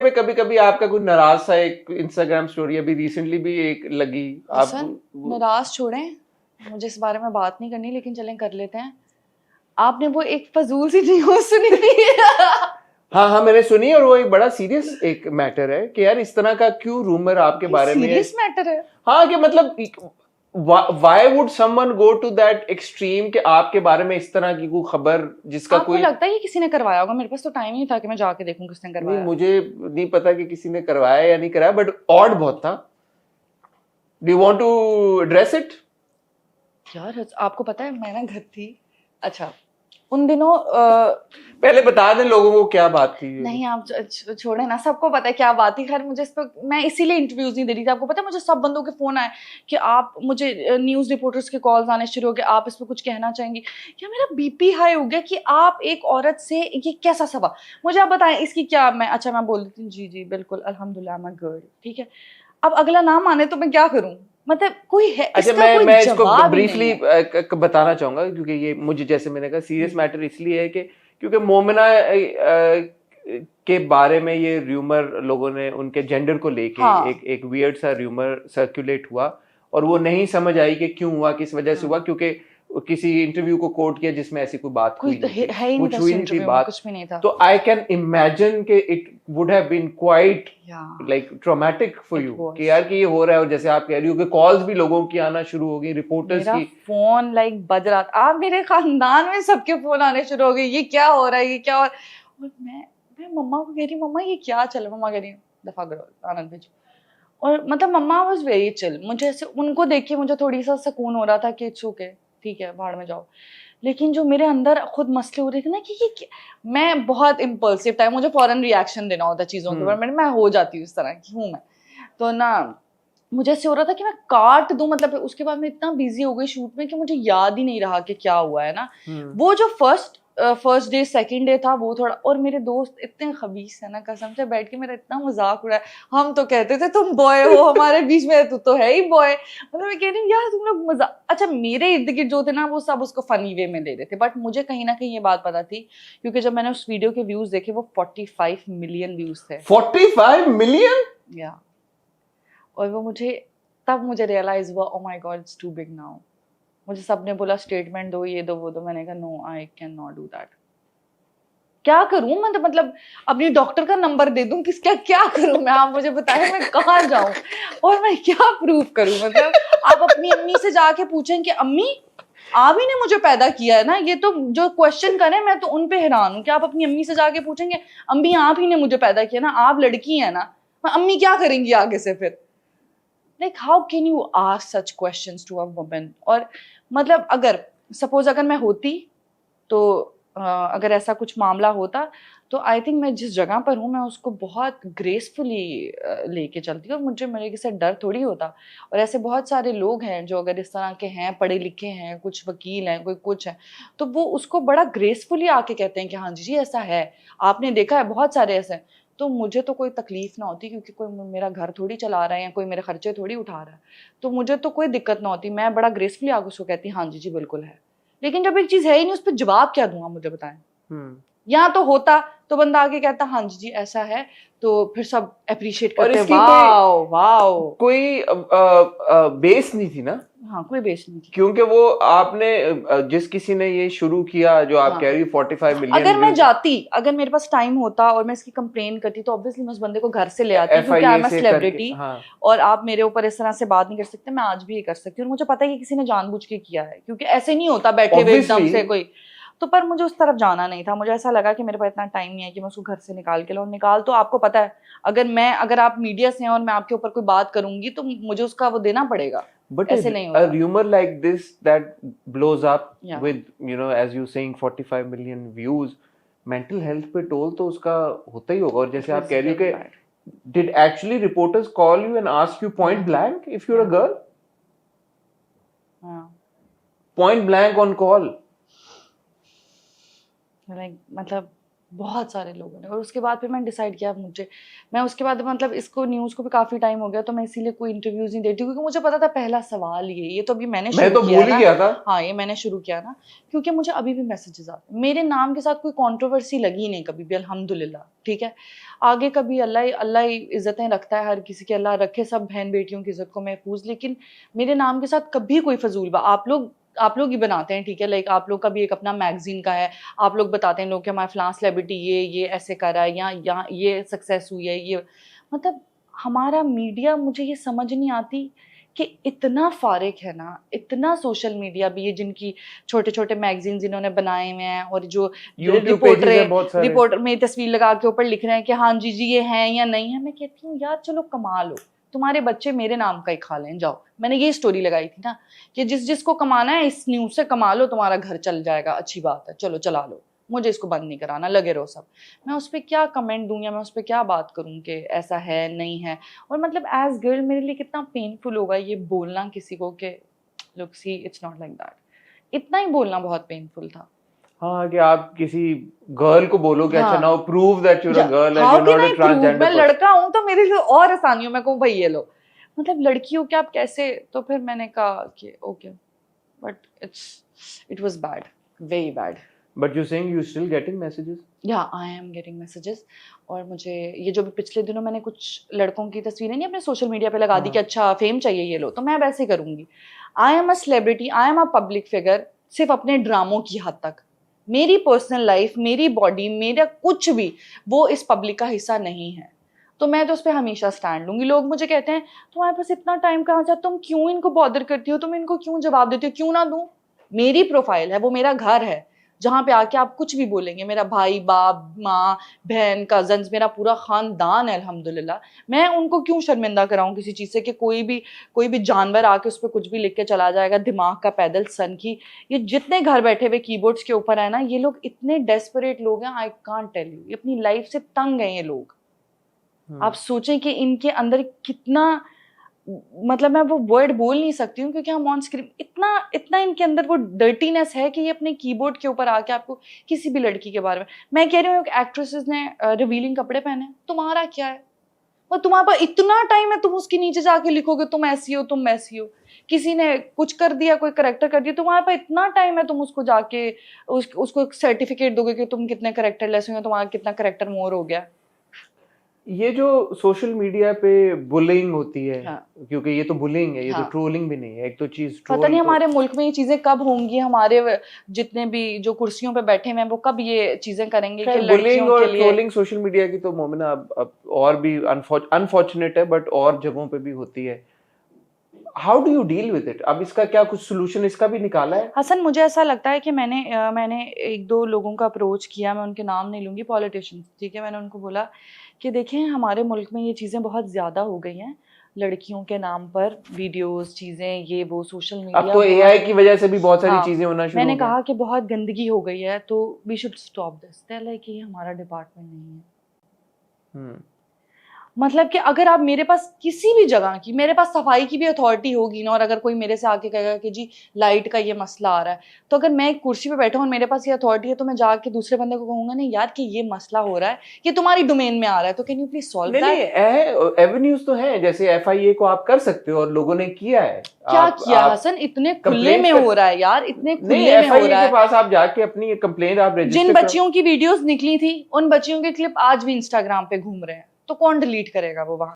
में कभी कभी आपका कोई नाराज सा एक इंस्टाग्राम स्टोरी अभी रिसेंटली भी एक लगी आप नाराज छोड़ें, मुझे इस बारे में बात नहीं करनी, लेकिन चलें कर लेते हैं। आपने वो एक फजूल सी न्यूज़ सुनी थी? हाँ हाँ मैंने सुनी, और वो एक बड़ा सीरियस एक मैटर है कि यार इस तरह का क्यों रूमर आपके बारे में सीरियस मैटर है। हाँ कि मतलब why would someone go to that extreme कि आपके बारे में इस तरह की कोई खबर जिसका आपको कोई लगता है कि किसी ने करवाया होगा? मेरे पास तो टाइम नहीं था कि मैं जाके देखूं किसने नहीं, करवाया। मुझे नहीं पता कि किसी ने करवाया या नहीं कराया, बट ऑड बहुत था। Do you want to address it? यार आपको पता है मैं ना घर थी, अच्छा उन दिनों पहले बता दें लोगों को क्या बात थी। नहीं आप छोड़े ना, सबको पता है क्या बात थी। खैर मुझे इस पर मैं इसीलिए इंटरव्यूज नहीं दे रही थी। आपको पता है मुझे सब बंदों के फोन आए कि आप, मुझे न्यूज रिपोर्टर्स के कॉल्स आने शुरू हो गए, आप इस पर कुछ कहना चाहेंगी क्या? मेरा बीपी हाई हो गया कि आप एक औरत से ये कैसा सवाल, मुझे आप बताएं इसकी क्या। मैं अच्छा मैं बोल देती हूँ जी जी बिल्कुल अल्हम्दुलिल्लाह मैं गुड, ठीक है। अब अगला ना माने तो मैं क्या करूं? मतलब कोई है अच्छा, इसका कोई मैं इसको जवाब ही नहीं ब्रीफली है। बताना चाहूंगा, क्योंकि ये मुझे जैसे मैंने कहा सीरियस मैटर इसलिए है कि क्योंकि मोमिना के बारे में ये र्यूमर लोगों ने उनके जेंडर को लेके हाँ एक वियर्ड सा र्यूमर सर्कुलेट हुआ, और वो नहीं समझ आई कि क्यों हुआ, किस वजह से हुआ, क्योंकि किसी इंटरव्यू को कोट किया जिसमें ऐसी कोई बात कोई हुई नहीं थी, है ही नहीं कुछ था हुई उस नहीं थी इंटरव्यू में, बात। कुछ भी नहीं था। तो आई कैन इमेजिन कि it would have been quite Yeah, like traumatic for it you was. कि यार कि ये हो रहा है, और जैसे आप कह रही हो कि कॉल्स भी लोगों की आना शुरू हो गई, रिपोर्टर्स मेरा की। फोन लाइक बज रहा था। आप मेरे खानदान में सबके फोन आने शुरू हो गए, ये क्या हो रहा है, ये क्या हो रहा है? और मैं मम्मा को कह रही, मम्मा ये क्या चल रहा है? मम्मा कह रही दफा करो आनंद भेजो। और मतलब मम्मा वाज वेरी चिल, मुझे ऐसे उनको देख के मुझे थोड़ी सा सुकून हो रहा था कि इट्स ओके, ठीक है भाड़ में जाओ। लेकिन जो मेरे अंदर खुद मसले हो रहे थे ना कि मैं बहुत इम्पल्सिव टाइप, मुझे फौरन रिएक्शन देना होता है चीजों के ऊपर, मैं हो जाती हूँ इस तरह की हूँ मैं। तो ना मुझे ऐसे हो रहा था कि मैं काट दूं, मतलब उसके बाद मैं इतना बिजी हो गई शूट में कि मुझे याद ही नहीं रहा कि क्या हुआ है ना। वो जो फर्स्ट डे सेकंड डे था वो थोड़ा, और मेरे दोस्त इतने खबीस है ना, कसम से बैठ के मेरा इतना मजाक उड़ाया। हम तो कहते थे तुम बॉय हो हमारे बीच में, तू तो है ही बॉय। मतलब मैं कह रही हूँ यार तुम लोग मजाक, अच्छा मेरे इर्द गिर्द जो थे ना वो सब उसको फनी वे में ले रहे थे, बट मुझे कहीं ना कहीं ये बात पता थी, क्योंकि जब मैंने उस वीडियो के व्यूज देखे वो 45 मिलियन व्यूज थे। 45 मिलियन? या और वो मुझे तब मुझे रियलाइज हुआ, oh my god it's too big now. मुझे सबने बोला स्टेटमेंट दो, ये दो वो दो, मैंने कहा no I can not do that. क्या करूं मैं? मतलब अपनी डॉक्टर का नंबर दे दूं किसका, क्या करूं मैं? आप मुझे बताएं मैं कहाँ जाऊं और मैं क्या प्रूफ करूं? मतलब आप अपनी अम्मी से जाके पूछें कि अम्मी आप ही ने मुझे पैदा किया है ना, ये तो जो क्वेश्चन करें मैं तो उन पे हैरान हूं कि आप अपनी अम्मी से जाके पूछेंगे अम्मी आप ही ने मुझे पैदा किया ना, आप लड़की है ना। अम्मी क्या करेंगी आगे से फिर? Like how can you ask such questions to a woman? और मतलब अगर सपोज अगर मैं होती तो अगर ऐसा कुछ मामला होता तो आई थिंक मैं जिस जगह पर हूँ मैं उसको बहुत ग्रेसफुली लेके चलती हूँ, और मुझे मेरे किसी डर थोड़ी होता। और ऐसे बहुत सारे लोग हैं जो अगर इस तरह के हैं, पढ़े लिखे हैं, कुछ वकील हैं, कोई कुछ है, तो वो उसको बड़ा ग्रेसफुली आके कहते हैं कि हाँ जी जी ऐसा है, आपने देखा है बहुत सारे ऐसे हैं। तो मुझे तो कोई तकलीफ ना होती, क्योंकि कोई मेरा घर थोड़ी चला रहा है या कोई मेरे खर्चे थोड़ी उठा रहा है, तो मुझे तो कोई दिक्कत ना होती, मैं बड़ा ग्रेसफुली आगे उसको कहती हाँ जी जी बिल्कुल है। लेकिन जब एक चीज है ही नहीं उस पर जवाब क्या दूंगा मुझे बताएं। यहाँ तो होता तो बंदा आगे कहता हाँ जी जी ऐसा है, तो फिर सब अप्रिशिएट और करते इसकी वाओ वाओ। कोई बेस नहीं थी ना, हाँ कोई बेस नहीं थी। क्योंकि वो आपने जिस किसी ने ये शुरू किया जो आप हाँ कह रही हो 45 मिलियन अगर मैं व्यूज, जाती, अगर मेरे पास टाइम होता और मैं इसकी कंप्लेन करती तो ऑब्वियसली मैं उस बंदे को घर से ले आती, क्योंकि आई FIA एम अ से करके। सेलिब्रिटी हाँ और आप मेरे ऊपर इस तरह से बात नहीं कर सकते। मैं आज भी ये कर सकती हूँ और मुझे पता है कि किसी ने जानबूझ के किया है, क्योंकि ऐसे नहीं होता बैठे हुए एकदम ऑब्वियसली। से कोई। तो पर मुझे उस तरफ जाना नहीं था, मुझे ऐसा लगा कि मेरे पास इतना टाइम नहीं है कि मैं उसको घर से निकाल के लाऊं। निकाल तो आपको पता है अगर आप मीडिया से हैं और मैं आपके ऊपर कोई बात करूंगी तो मुझे उसका वो देना पड़ेगा, But ऐसे नहीं a होता। rumor like this that blows up या with, you know, as you saying 45 million views, mental health पे टोल तो उसका होता ही होगा। और जैसे आप कह रही हो कि did actually reporters call you and ask you point blank if you're a girl? Point blank on call. Like मतलब बहुत सारे लोगों ने। और उसके बाद फिर मैंने डिसाइड किया मैं उसके बाद मतलब इसको न्यूज़ को भी काफ़ी टाइम हो गया, तो मैं इसीलिए कोई इंटरव्यूज़ नहीं देती, क्योंकि मुझे पता था पहला सवाल ये तो अभी मैंने मैं शुरू तो किया भूल ही ना। गया था। हाँ, ये मैंने शुरू किया ना, क्योंकि मुझे अभी भी मैसेजेस आते हैं। मेरे नाम के साथ कोई कंट्रोवर्सी लगी नहीं कभी भी, अल्हम्दुलिल्लाह, ठीक है। आगे कभी अल्लाह ही इज्जतें रखता है हर किसी की, अल्लाह रखे सब बहन बेटियों की इज्जत को महफूज, लेकिन मेरे नाम के साथ कभी कोई फजूल आप लोग ही बनाते हैं, ठीक है। लाइक आप लोग का भी एक अपना मैगजीन का है, आप लोग बताते हैं लोग कि हमारा फलां सेलिब्रिटी ये ऐसे कर रहा है, या ये सक्सेस हुई है, ये मतलब हमारा मीडिया, मुझे ये समझ नहीं आती कि इतना फारिग है ना, इतना सोशल मीडिया भी है, जिनकी छोटे छोटे मैगजीन जिन्होंने बनाए हुए हैं, और जो YouTube पेजेस हैं बहुत सारे। रिपोर्टर में तस्वीर लगा के ऊपर लिख रहे हैं कि हाँ जी ये है या नहीं है। मैं कहती हूँ यार चलो कमा लो, तुम्हारे बच्चे मेरे नाम का ही खा लें, जाओ। मैंने ये स्टोरी लगाई थी ना कि जिसको कमाना है इस न्यूज़ से कमा लो, तुम्हारा घर चल जाएगा, अच्छी बात है, चलो चला लो, मुझे इसको बंद नहीं कराना, लगे रहो सब। मैं उस पर क्या कमेंट दूँ या मैं उस पर क्या बात करूँ कि ऐसा है नहीं है। और मतलब एज गर्ल मेरे लिए कितना पेनफुल होगा ये बोलना किसी को कि look see it's not like that. इतना ही बोलना बहुत पेनफुल था। हाँ, कि आप किसी गर्ल को बोलो कि अच्छा हाँ। Now prove that you are a girl and how you can not I a prove? Transgender मैं पर्सन। लड़का हूँ तो मेरे लिए और आसानी हो, मैं कहूँ भाई ये लो, मतलब लड़की हो क्या आप कैसे। तो फिर मैंने कहा कि okay, but it was bad, very bad. But you saying you still getting messages? या आई एम गेटिंग मैसेजेस। और मुझे ये जो भी पिछले दिनों मैंने कुछ लड़कों की तस्वीरें नहीं अपने सोशल मीडिया पे लगा दी कि अच्छा फेम चाहिए ये लो, तो मैं वैसे करूंगी। I am a celebrity, I am a public figure, सिर्फ अपने ड्रामों की हद तक। मेरी पर्सनल लाइफ, मेरी बॉडी, मेरा कुछ भी वो इस पब्लिक का हिस्सा नहीं है, तो मैं तो उस पर हमेशा स्टैंड लूंगी। लोग मुझे कहते हैं तुम्हारे पास इतना टाइम कहाँ से, तुम क्यों इनको बॉदर करती हो, तुम इनको क्यों जवाब देती हो, क्यों ना दूं। मेरी प्रोफाइल है, वो मेरा घर है, जहाँ पे आके आप कुछ भी बोलेंगे। मेरा भाई, बाप, माँ, बहन, कजन्स, मेरा पूरा खानदान है अल्हम्दुलिल्लाह। मैं उनको क्यों शर्मिंदा कराऊं किसी चीज़ से कि कोई भी जानवर आके उस पर कुछ भी लिख के चला जाएगा, दिमाग का पैदल सन की। ये जितने घर बैठे हुए कीबोर्ड्स के ऊपर है ना, ये लोग इतने डेस्परेट लोग हैं, आई कांट टेल यू। ये अपनी लाइफ से तंग हैं ये लोग। आप सोचें कि इनके अंदर कितना, मतलब मैं वो वर्ड बोल नहीं सकती हूँ क्योंकि हम ऑन स्क्रीन इतना इतना इनके अंदर वो डर्टीनेस है कि ये अपने कीबोर्ड के ऊपर आके आपको किसी भी लड़की के बारे में। मैं कह रही हूँ एक्ट्रेसेस ने रिवीलिंग कपड़े पहने, तुम्हारा क्या है? और तुम्हारे पास इतना टाइम है, तुम उसके नीचे जाके लिखोगे तुम ऐसी हो, तुम ऐसी हो। किसी ने कुछ कर दिया, कोई करेक्टर कर दिया, तुम्हारे पास इतना टाइम है, तुम उसको जाके उसको सर्टिफिकेट दोगे कि तुम कितने करेक्टरलेस हो, तुम्हारा कितना करेक्टर मोर हो गया। ये जो सोशल मीडिया पे बुलिंग होती है, हाँ। क्योंकि ये तो बुलिंग है, ये तो हाँ। ट्रोलिंग भी नहीं है। एक तो चीज पता नहीं हमारे मुल्क में ये चीजें कब होंगी, हमारे जितने भी जो कुर्सियों पे बैठे हुए हैं वो कब ये चीजें करेंगे कि बुलिंग लड़कियों और के लिए। ट्रोलिंग सोशल मीडिया की तो मोमिना अब और भी अनफॉर्चुनेट है, बट और जगहों पे भी होती है। How do you deal with it? अब इसका क्या कुछ सोल्यूशन इसका भी निकाला है? हसन, मुझे ऐसा लगता है कि मैंने एक दो लोगों का अप्रोच किया, मैं उनके नाम नहीं लूंगी, पॉलिटिशियंस, ठीक है। मैंने उनको बोला कि देखें हमारे मुल्क में ये चीज़ें बहुत ज़्यादा हो गई हैं, लड़कियों के नाम पर वीडियोस, चीज़ें, ये वो, सोशल मीडिया। अब तो एआई की वजह से भी बहुत सारी हाँ, चीजें होना शुरू मैंने हो गई। कहा कि बहुत गंदगी हो गई है, तो we should stop this. Like ये हमारा डिपार्टमेंट नहीं है। मतलब कि अगर आप मेरे पास किसी भी जगह की, मेरे पास सफाई की भी अथॉरिटी होगी ना, और अगर कोई मेरे से आके कहेगा कि जी लाइट का ये मसला आ रहा है, तो अगर मैं एक कुर्सी पे बैठा हूँ और मेरे पास ये अथॉरिटी है, तो मैं जाके दूसरे बंदे को कहूंगा नहीं यार कि ये मसला हो रहा है, ये तुम्हारी डोमेन में आ रहा है, तो can you please solve that. नहीं, एवेन्यूज तो हैं, जैसे एफआईए को आप कर सकते हो और लोगों ने किया है। क्या किया हसन? इतने खुले में हो रहा है यार, इतने खुले में हो रहा है। के पास आप जाके अपनी कंप्लेंट आप रजिस्टर जिन बच्चियों की वीडियोस निकली थी, उन बच्चियों के क्लिप आज भी इंस्टाग्राम पे घूम रहे हैं, तो कौन डिलीट करेगा वो वहां?